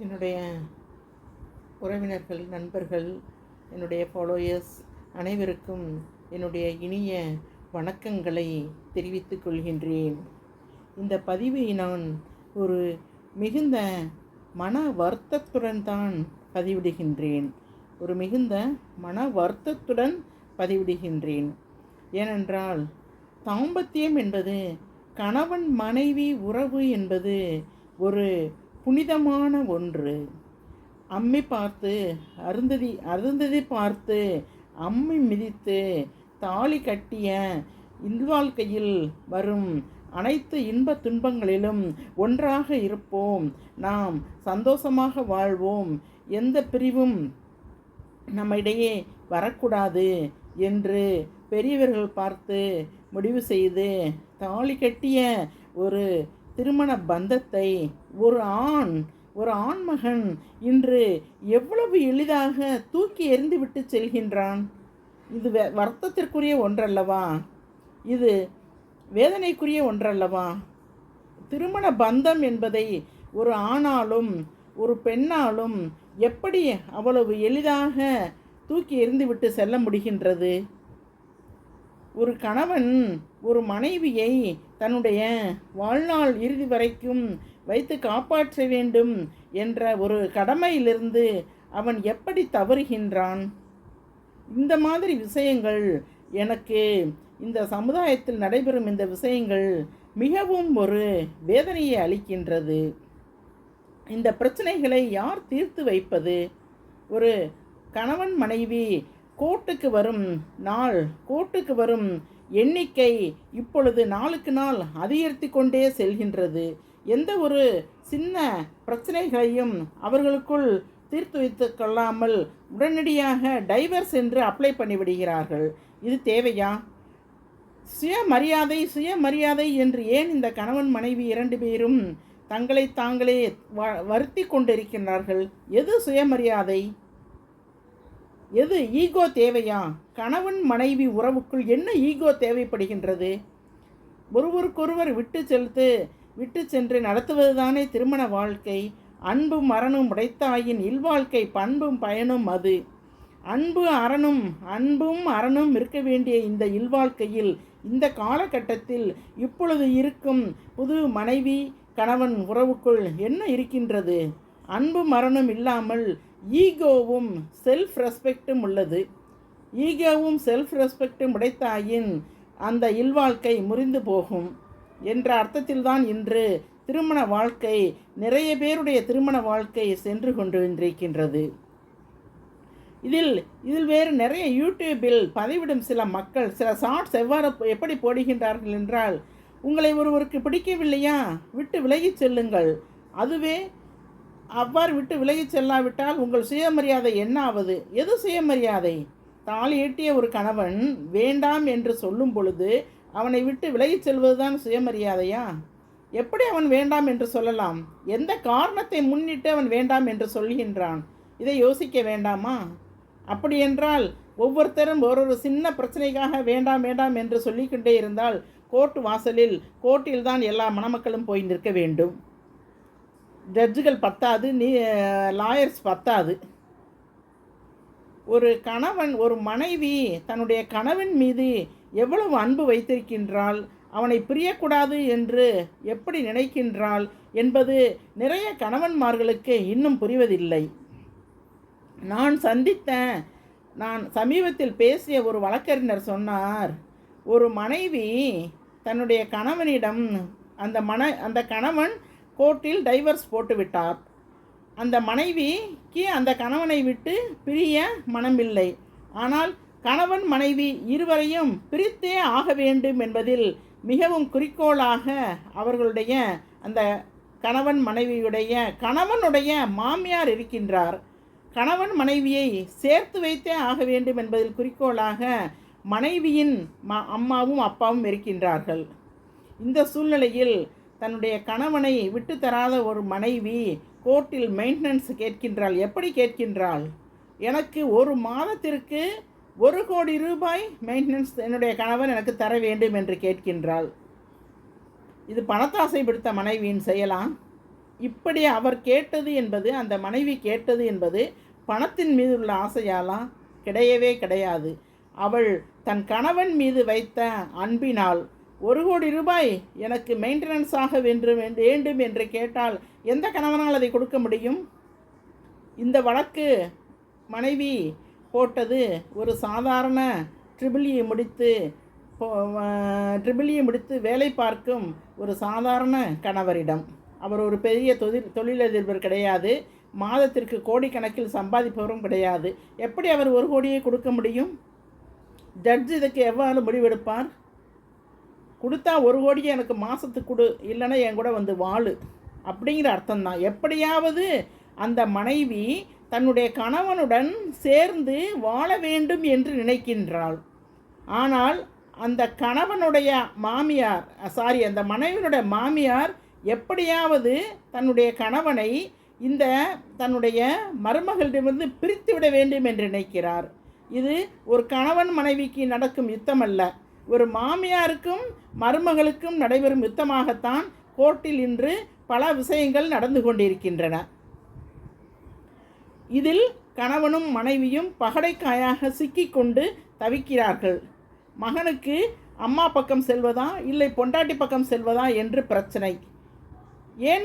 என்னுடைய உறவினர்கள், நண்பர்கள், என்னுடைய ஃபாலோயர்ஸ் அனைவருக்கும் என்னுடைய இனிய வணக்கங்களை தெரிவித்துக் கொள்கின்றேன். இந்த பதிவை நான் ஒரு மிகுந்த மன வருத்தத்துடன் தான் பதிவிடுகின்றேன். ஏனென்றால் தாம்பத்தியம் என்பது, கணவன் மனைவி உறவு என்பது ஒரு புனிதமான ஒன்று. அம்மி பார்த்து அருந்ததி பார்த்து அம்மி மிதித்து தாலி கட்டிய இல்வாழ்க்கையில் வரும் அனைத்து இன்ப துன்பங்களிலும் ஒன்றாக இருப்போம், நாம் சந்தோஷமாக வாழ்வோம், எந்த பிரிவும் நம்மிடையே வரக்கூடாது என்று பெரியவர்கள் பார்த்து முடிவு செய்து தாலி கட்டிய ஒரு திருமண பந்தத்தை ஒரு ஆண்மகன் இன்று எவ்வளவு எளிதாக தூக்கி எறிந்துவிட்டு செல்கின்றான். இது வருத்தத்திற்குரிய ஒன்றல்லவா? இது வேதனைக்குரிய ஒன்றல்லவா? திருமண பந்தம் என்பதை ஒரு ஆணாலும் ஒரு பெண்ணாலும் எப்படி அவ்வளவு எளிதாக தூக்கி எறிந்துவிட்டு செல்ல முடிகின்றது? ஒரு கணவன் ஒரு மனைவியை தன்னுடைய வாழ்நாள் இறுதி வரைக்கும் வைத்து காப்பாற்ற வேண்டும் என்ற ஒரு கடமையிலிருந்து அவன் எப்படி தவறுகின்றான்? இந்த மாதிரி விஷயங்கள் எனக்கு இந்த சமுதாயத்தில் நடைபெறும் இந்த விஷயங்கள் மிகவும் ஒரு வேதனையை அளிக்கின்றது. இந்த பிரச்சனைகளை யார் தீர்த்து வைப்பது? ஒரு கணவன் மனைவி கோர்ட்டுக்கு வரும் எண்ணிக்கை இப்பொழுது நாளுக்கு நாள் அதிகரித்து கொண்டே செல்கின்றது. எந்த ஒரு சின்ன பிரச்சனைகளையும் அவர்களுக்குள் தீர்த்து வைத்து கொள்ளாமல் உடனடியாக டைவர்ஸ் என்று அப்ளை பண்ணிவிடுகிறார்கள். இது தேவையா? சுயமரியாதை என்று ஏன் இந்த கணவன் மனைவி இரண்டு பேரும் தங்களை தாங்களே வருத்தி கொண்டிருக்கிறார்கள்? எது சுயமரியாதை? எது ஈகோ தேவையா? கணவன் மனைவி உறவுக்குள் என்ன ஈகோ தேவைப்படுகின்றது? ஒருவருக்கொருவர் விட்டு சென்று நடத்துவதுதானே திருமண வாழ்க்கை. அன்பும் அறனும் உடைத்தாயின் இல்வாழ்க்கை பண்பும் பயனும் அது. அன்பும் அறனும் இருக்க வேண்டிய இந்த இல்வாழ்க்கையில், இந்த காலகட்டத்தில் இப்பொழுது இருக்கும் புது மனைவி கணவன் உறவுக்குள் என்ன இருக்கின்றது? அன்பும் அறனும் இல்லாமல் ஈகோவும் செல்ஃப் ரெஸ்பெக்டும் உள்ளது. ஈகோவும் செல்ஃப் ரெஸ்பெக்டும் உடைத்தாயின் அந்த இல்வாழ்க்கை முறிந்து போகும் என்ற அர்த்தத்தில்தான் இன்று திருமண வாழ்க்கை, நிறைய பேருடைய திருமண வாழ்க்கை சென்று கொண்டிருக்கின்றது. இதில் வேறு நிறைய யூடியூபில் பதிவிடும் சில மக்கள் சில ஷார்ட்ஸ் எப்படி போடுகின்றார்கள் என்றால், உங்களை ஒருவருக்கு பிடிக்கவில்லையா, விட்டு விலகிச் செல்லுங்கள். அதுவே அவ்வாறு விட்டு விலகிச் செல்லாவிட்டால் உங்கள் சுயமரியாதை என்ன ஆவது? எது சுயமரியாதை? தாலி எட்டிய ஒரு கணவன் வேண்டாம் என்று சொல்லும் பொழுது அவனை விட்டு விலகிச் செல்வதுதான் சுயமரியாதையா? எப்படி அவன் வேண்டாம் என்று சொல்லலாம்? எந்த காரணத்தை முன்னிட்டு அவன் வேண்டாம் என்று சொல்கின்றான்? இதை யோசிக்க வேண்டாமா? அப்படியென்றால் ஒவ்வொருத்தரும் ஒரு சின்ன பிரச்சனைக்காக வேண்டாம் என்று சொல்லிக்கொண்டே இருந்தால் கோர்ட்டில் தான் எல்லா மணமக்களும் போய் நிற்க வேண்டும். ஜட்ஜுகள் பத்தாது, லாயர்ஸ் பத்தாது. ஒரு மனைவி தன்னுடைய கணவன் மீது எவ்வளவு அன்பு வைத்திருக்கின்றாள், அவனை பிரியக்கூடாது என்று எப்படி நினைக்கின்றாள் என்பது நிறைய கணவன்மார்களுக்கு இன்னும் புரிவதில்லை. நான் சமீபத்தில் பேசிய ஒரு வழக்கறிஞர் சொன்னார், ஒரு மனைவி தன்னுடைய கணவனிடம் அந்த கணவன் கோர்ட்டில் டைவர்ஸ் போட்டுவிட்டார். அந்த மனைவிக்கு அந்த கணவனை விட்டு பிரிய மனமில்லை. ஆனால் கணவன் மனைவி இருவரையும் பிரித்தே ஆக வேண்டும் என்பதில் மிகவும் குறிக்கோளாக அவர்களுடைய அந்த கணவனுடைய மாமியார் இருக்கின்றார். கணவன் மனைவியை சேர்த்து வைத்தே ஆக வேண்டும் என்பதில் குறிக்கோளாக மனைவியின் அம்மாவும் அப்பாவும் இருக்கின்றார்கள். இந்த சூழ்நிலையில் தன்னுடைய கணவனை விட்டு தராத ஒரு மனைவி கோர்ட்டில் மெயின்டெனன்ஸ் கேட்கின்றாள். எப்படி கேட்கின்றாள்? எனக்கு ஒரு மாதத்திற்கு 1 கோடி ரூபாய் மெயின்டெனன்ஸ் என்னுடைய கணவன் எனக்கு தர வேண்டும் என்று கேட்கின்றாள். இது பணத்தாசை பிடித்த மனைவியின் செயலா? இப்படி அவர் கேட்டது என்பது, அந்த மனைவி கேட்டது என்பது பணத்தின் மீது உள்ள ஆசையாலா? கிடையவே கிடையாது. அவள் தன் கணவன் மீது வைத்த அன்பினால், 1,00,00,000 எனக்கு மெயின்டெனன்ஸாக வேண்டும் என்று கேட்டால் எந்த கணவனால் அதை கொடுக்க முடியும்? இந்த வழக்கு மனைவி போட்டது ஒரு சாதாரண ட்ரிபிள்இ முடித்து வேலை பார்க்கும் ஒரு சாதாரண கணவரிடம். அவர் ஒரு பெரிய தொழிலதிபர் கிடையாது, மாதத்திற்கு கோடிக்கணக்கில் சம்பாதிப்பவரும் கிடையாது. எப்படி அவர் 1 கோடியை கொடுக்க முடியும்? ஜட்ஜ் இதுக்கு எவ்வாறு முடிவெடுப்பார்? கொடுத்தா 1 கோடியை எனக்கு மாதத்துக்கு கொடு, இல்லைன்னா என் கூட வந்து வாழு அப்படிங்கிற அர்த்தம்தான். எப்படியாவது அந்த மனைவி தன்னுடைய கணவனுடன் சேர்ந்து வாழ வேண்டும் என்று நினைக்கின்றாள். ஆனால் அந்த கணவனுடைய அந்த மனைவியினுடைய மாமியார் எப்படியாவது தன்னுடைய கணவனை தன்னுடைய மருமகளிடமிருந்து பிரித்துவிட வேண்டும் என்று நினைக்கிறார். இது ஒரு கணவன் மனைவிக்கு நடக்கும் யுத்தம் அல்ல, ஒரு மாமியாருக்கும் மருமகளுக்கும் நடைபெறும் யுத்தமாகத்தான் கோர்ட்டில் இன்று பல விஷயங்கள் நடந்து கொண்டிருக்கின்றன. இதில் கணவனும் மனைவியும் பகடைக்காயாக சிக்கிக்கொண்டு தவிக்கிறார்கள். மகனுக்கு அம்மா பக்கம் செல்வதா இல்லை பொண்டாட்டி பக்கம் செல்வதா என்று பிரச்சனை. ஏன்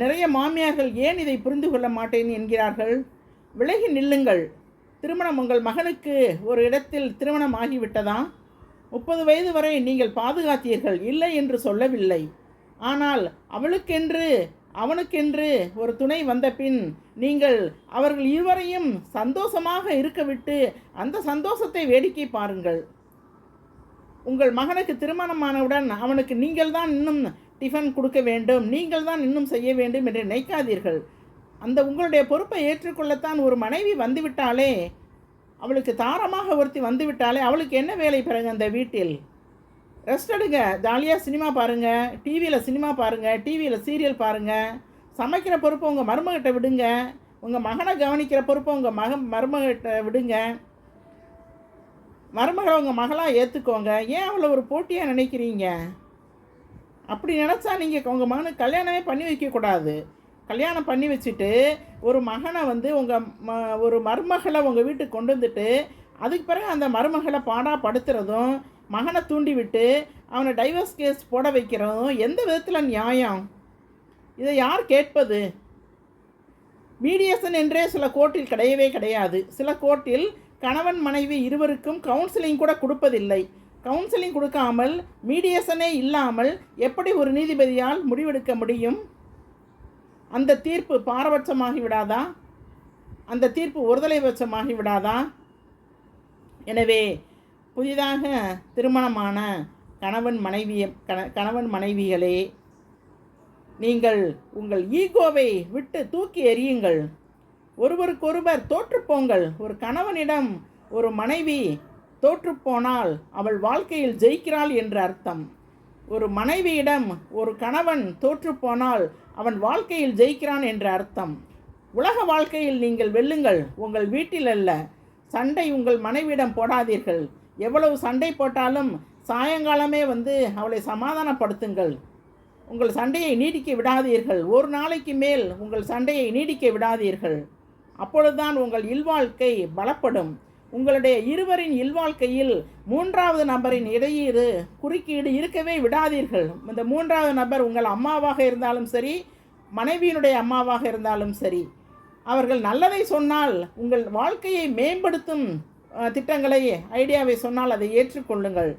நிறைய மாமியார்கள் ஏன் இதை புரிந்து கொள்ள மாட்டேன் என்கிறார்கள்? விலகி நில்லுங்கள். உங்கள் மகனுக்கு ஒரு இடத்தில் திருமணம் ஆகிவிட்டதா? 30 வயது வரை நீங்கள் பாதுகாத்தீர்கள், இல்லை என்று சொல்லவில்லை. ஆனால் அவனுக்கென்று ஒரு துணை வந்த பின் நீங்கள் அவர்கள் இருவரையும் சந்தோஷமாக இருக்கவிட்டு அந்த சந்தோஷத்தை வேடிக்கை பாருங்கள். உங்கள் மகனுக்கு திருமணமானவுடன் அவனுக்கு நீங்கள் தான் இன்னும் டிஃபன் கொடுக்க வேண்டும், நீங்கள் தான் இன்னும் செய்ய வேண்டும் என்று நினைக்காதீர்கள். உங்களுடைய பொறுப்பை ஏற்றுக்கொள்ளத்தான் ஒரு மனைவி வந்துவிட்டாலே, அவளுக்கு தாரமாக ஒருத்தி வந்துவிட்டாலே அவளுக்கு என்ன வேலை பிறகு அந்த வீட்டில்? ரெஸ்ட் எடுங்க, ஜாலியாக சினிமா பாருங்கள், டிவியில் சினிமா பாருங்கள், டிவியில் சீரியல் பாருங்கள். சமைக்கிற பொறுப்பை உங்கள் மருமகிட்ட விடுங்க, உங்கள் மகனை கவனிக்கிற பொறுப்பை உங்கள் மருமகிட்ட விடுங்க. மருமகளை உங்கள் மகளாக ஏற்றுக்கோங்க. ஏன் அவளை ஒரு போட்டியாக நினைக்கிறீங்க? அப்படி நினச்சா நீங்கள் உங்கள் மகனுக்கு கல்யாணமே பண்ணி வைக்கக்கூடாது. கல்யாணம் பண்ணி வச்சுட்டு ஒரு மகனை ஒரு மருமகளை உங்கள் வீட்டுக்கு கொண்டு வந்துட்டு அதுக்கு பிறகு அந்த மருமகளை படுத்துறதும் மகனை தூண்டி விட்டு அவனை டைவர்ஸ் கேஸ் போட வைக்கிறதும் எந்த விதத்தில் நியாயம்? இதை யார் கேட்பது? மீடியேஷன் என்றே சில கோர்ட்டில் கிடையவே கிடையாது. சில கோர்ட்டில் கணவன் மனைவி இருவருக்கும் கவுன்சிலிங் கூட கொடுப்பதில்லை. கவுன்சிலிங் கொடுக்காமல், மீடியேஷனே இல்லாமல் எப்படி ஒரு நீதிபதியால் முடிவெடுக்க முடியும்? அந்த தீர்ப்பு பாரபட்சமாகி விடாதா? அந்த தீர்ப்பு ஒருதலைபட்சமாகி விடாதா? எனவே புதிதாக திருமணமான கணவன் மனைவிகளே, நீங்கள் உங்கள் ஈகோவை விட்டு தூக்கி எறியுங்கள். ஒருவருக்கொருவர் தோற்றுப்போங்கள். ஒரு கணவனிடம் ஒரு மனைவி தோற்றுப்போனால் அவள் வாழ்க்கையில் ஜெயிக்கிறாள் என்று அர்த்தம். ஒரு மனைவியிடம் ஒரு கணவன் தோற்றுப்போனால் அவன் வாழ்க்கையில் ஜெயிக்கிறான் என்று அர்த்தம். உலக வாழ்க்கையில் நீங்கள் வெல்லுங்கள், உங்கள் வீட்டில் அல்ல. சண்டை உங்கள் மனைவியிடம் போடாதீர்கள். எவ்வளவு சண்டை போட்டாலும் சாயங்காலமே அவளை சமாதானப்படுத்துங்கள். உங்கள் சண்டையை நீடிக்க விடாதீர்கள். ஒரு நாளைக்கு மேல் உங்கள் சண்டையை நீடிக்க விடாதீர்கள். அப்பொழுதுதான் உங்கள் இல்வாழ்க்கை பலப்படும். உங்களுடைய இருவரின் இல்வாழ்க்கையில் 3வது நபரின் இடையீடு குறுக்கீடு இருக்கவே விடாதீர்கள். இந்த 3வது நபர் உங்கள் அம்மாவாக இருந்தாலும் சரி, மனைவியினுடைய அம்மாவாக இருந்தாலும் சரி, அவர்கள் நல்லதை சொன்னால், உங்கள் வாழ்க்கையை மேம்படுத்தும் திட்டங்களை, ஐடியாவை சொன்னால் அதை ஏற்றுக்கொள்ளுங்கள்.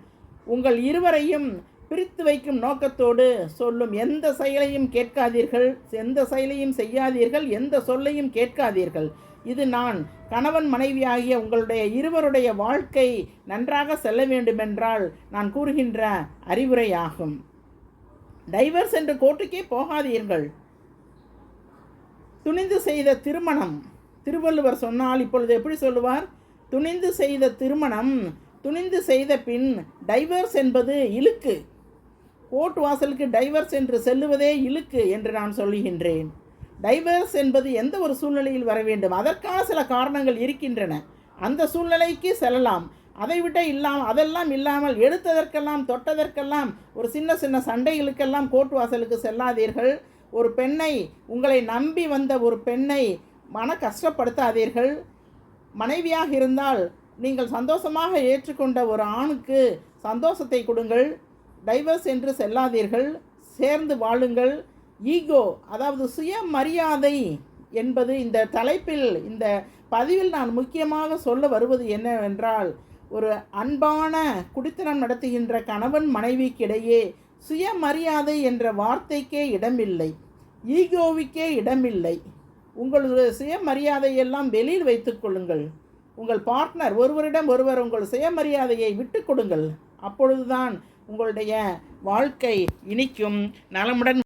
உங்கள் இருவரையும் பிரித்து வைக்கும் நோக்கத்தோடு சொல்லும் எந்த செயலையும் கேட்காதீர்கள், எந்த செயலையும் செய்யாதீர்கள், எந்த சொல்லையும் கேட்காதீர்கள். இது நான் கணவன் மனைவியாகிய உங்களுடைய இருவருடைய வாழ்க்கை நன்றாக செல்ல வேண்டுமென்றால் நான் கூறுகின்ற அறிவுரையாகும். டைவர்ஸ் என்று கோர்ட்டுக்கே போகாதீர்கள். துணிந்து செய்த திருமணம், திருவள்ளுவர் சொன்னால் இப்பொழுது எப்படி சொல்லுவார்? துணிந்து செய்த திருமணம், துணிந்து செய்த பின் டைவர்ஸ் என்பது இழுக்கு. கோர்ட் வாசலுக்கு டைவர்ஸ் என்று செல்லுவதே இழுக்கு என்று நான் சொல்லுகின்றேன். டைவர்ஸ் என்பது எந்த ஒரு சூழ்நிலையில் வர வேண்டும், அதற்கான சில காரணங்கள் இருக்கின்றன. அந்த சூழ்நிலைக்கு செல்லலாம். அதை விட அதெல்லாம் இல்லாமல் எடுத்ததற்கெல்லாம் தொட்டதற்கெல்லாம் ஒரு சின்ன சின்ன சண்டைகளுக்கெல்லாம் கோர்ட் வாசலுக்கு செல்லாதீர்கள். ஒரு பெண்ணை, உங்களை நம்பி வந்த ஒரு பெண்ணை மன கஷ்டப்படுத்தாதீர்கள். மனைவியாக இருந்தால் நீங்கள் சந்தோஷமாக ஏற்றுக்கொண்ட ஒரு ஆணுக்கு சந்தோஷத்தை கொடுங்கள். டைவர்ஸ் என்று செல்லாதீர்கள், சேர்ந்து வாழுங்கள். ஈகோ, அதாவது சுயமரியாதை என்பது இந்த தலைப்பில், இந்த பதிவில் நான் முக்கியமாக சொல்ல வருவது என்னவென்றால், ஒரு அன்பான குடித்தனம் நடத்துகின்ற கணவன் மனைவிக்கிடையே சுயமரியாதை என்ற வார்த்தைக்கே இடமில்லை, ஈகோவுக்கே இடமில்லை. உங்களுடைய சுயமரியாதையெல்லாம் வெளியில் வைத்துக் கொள்ளுங்கள். உங்கள் பார்ட்னர் ஒருவரிடம் ஒருவர் உங்கள் சுயமரியாதையை விட்டு கொடுங்கள். அப்பொழுதுதான் உங்களுடைய வாழ்க்கை இனிக்கும், நலமுடன்